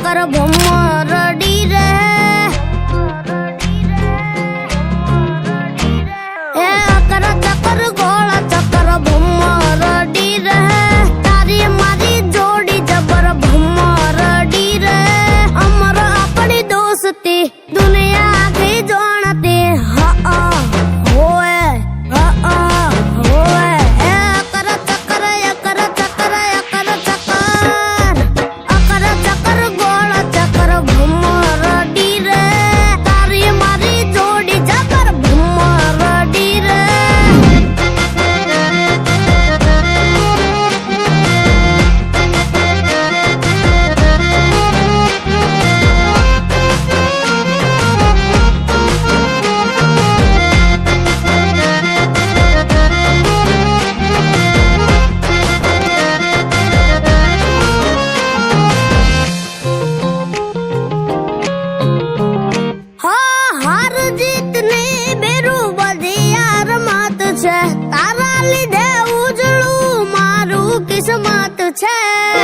चक्कर भमरडी रे ए अकर चक्कर गोला चक्कर भमरडी रे तारी मारी जोड़ी जबर भमरडी रे अमर अपनी दोस्ती दुनिया की जानती तारा लीधे उजळू मारू किस्मत छे।